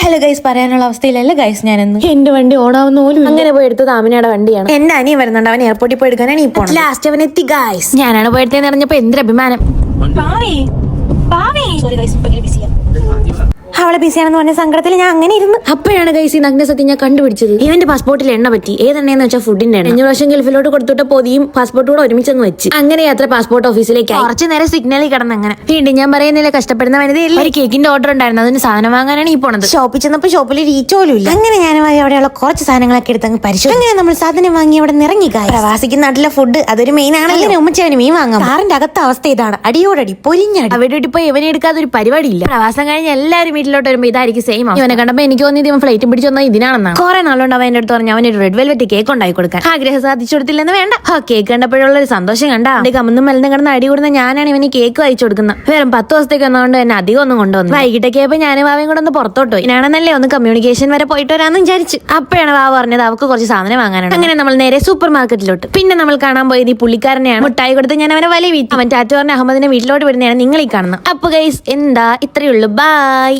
Hello guys, പറയാനുള്ള അവസ്ഥയിലല്ല guys ഞാനെന്ന്. എന്റെ വണ്ടി ഓടാവുന്ന പോലും അങ്ങനെ പോയി എടുത്തത് ആമിനയുടെ വണ്ടിയാണ്. എന്റെ അനിയൻ വരുന്നുണ്ട്, അവൻ എയർപോർട്ടിൽ പോയി എടുക്കാനാണ് ഈ പോണത്. ലാസ്റ്റ് അവൻ എത്തി ഗൈസ്. ഞാനാണ് പോയെടുത്തേന്ന് അറിഞ്ഞപ്പോ എന്തൊരു അഭിമാനം. അവളെ ബിസിയാണെന്ന് പറഞ്ഞ സങ്കടത്തിൽ ഞാൻ അങ്ങനെ ഇരുന്ന്. അപ്പോഴാണ് ഗൈസ് ഈ നഗ്നസത്യം ഞാൻ കണ്ടുപിടിച്ചത്. ഇവന്റെ പാസ്പോർട്ടിൽ എണ്ണ പറ്റി. ഏതെണ്ണയെന്ന് വെച്ചാൽ ഫുഡിന്റെ എണ്ണ. 5 വർഷം ഗൾഫിലോട്ട് കൊടുത്തിട്ട് പൊതിയും പാസ്പോർട്ടും കൂടെ ഒരുമിച്ചങ്ങ് വെച്ച്. അങ്ങനെ യാത്ര പാസ്പോർട്ട് ഓഫീസിലേക്ക് കുറച്ച് നേരം സിഗ്നലിൽ കിടന്ന് അങ്ങനെ. വീണ്ടും ഞാൻ പറയുന്നില്ല, കഷ്ടപ്പെടുന്ന വനിതയില്ല. ഒരു കേക്കിന്റെ ഓർഡർ ഉണ്ടായിരുന്നു, അതിന് സാധനം വാങ്ങാനാണ് ഈ പോണത്. ഷോപ്പിൽ ചെന്നപ്പോ ഷോപ്പിൽ റീച്ച് പോലും ഇല്ല. അങ്ങനെ ഞാനുമായി അവിടെയുള്ള കുറച്ച് സാധനങ്ങളൊക്കെ എടുത്തങ്ങ് പരിശോധിച്ചു. അങ്ങനെ നമ്മൾ സാധനം വാങ്ങി അവിടെ ഇറങ്ങി. പ്രവാസിക്ക് നാട്ടിലെ ഫുഡ് അതൊരു മെയിൻ ആണ്. അങ്ങനെ ഉമ്മച്ചാനും മീൻ വാങ്ങാം. കാറിന്റെ അകത്ത അവസ്ഥ ഇതാണ്, അടിയോടടി പൊരിഞ്ഞടി. അവിടെ ഇപ്പൊ ഇവനെ എടുക്കാതെ ഒരു പരിപാടിയില്ല. പ്രവാസം കഴിഞ്ഞ് എല്ലാവരും വീട്ടിലോട്ട് വരുമ്പോ ഇതായിരിക്കും സെയിം. ഇവനെ കണ്ടപ്പോ എനിക്ക് തോന്നിയത് ഇവൻ ഫ്ലൈറ്റും പിടിച്ചു വന്നാൽ ഇതിനാണെന്നാണ്. കുറെ നാളുകൊണ്ട് അവൻ എന്റെ അടുത്ത് പറഞ്ഞു അവനൊരു റെഡ് വെൽവെറ്റ് കേക്ക് ഉണ്ടാക്കി കൊടുക്കാൻ. ആഗ്രഹം സാധിച്ചു കൊടുത്തില്ലെന്ന് വേണ്ട. കേക്ക് കണ്ടപ്പോഴുള്ള ഒരു സന്തോഷം കണ്ടാ. എന്റെ കമന്നും മലന്നും കിടന്ന് അടി കൂടുന്ന ഞാനാണ് ഇവന് കേക്ക് അയച്ചു കൊടുക്കുന്നത്. വേറെ 10 ദിവസത്തേക്ക് വന്നതുകൊണ്ട് തന്നെ അധികം ഒന്നും കൊണ്ടുവന്നു. വൈകിട്ടൊക്കെ ആയപ്പോ ഞാനും വാവയും കൂടെ ഒന്ന് പുറത്തോട്ട് പോയി. ഞാണെന്നല്ലേ ഒന്ന് കമ്മ്യൂണിക്കേഷൻ വരെ പോയിട്ട് വരാമെന്ന് വിചാരിച്ചു. അപ്പോഴാണ് വാവ പറഞ്ഞത് അവർക്ക് കുറച്ച് സാധനം വാങ്ങാനാണ്. അങ്ങനെ നമ്മൾ നേരെ സൂപ്പർ മാർക്കറ്റിലോട്ട്. പിന്നെ നമ്മൾ കാണാൻ പോയത് ഈ പുള്ളിക്കാരനെയാണ്. മുട്ടായി കൊടുത്ത് ഞാൻ അവനെ വലിയ വീട്ടിൽ. അവൻ ടാറ്റു പറഞ്ഞ അഹമ്മദിനെ വീട്ടിലോട്ട് വിടുന്നതാണ് നിങ്ങൾ ഈ കാണുന്നത്. അപ്പൊ ഗൈസ് എന്താ ഇത്രയുള്ളൂ, ബൈ.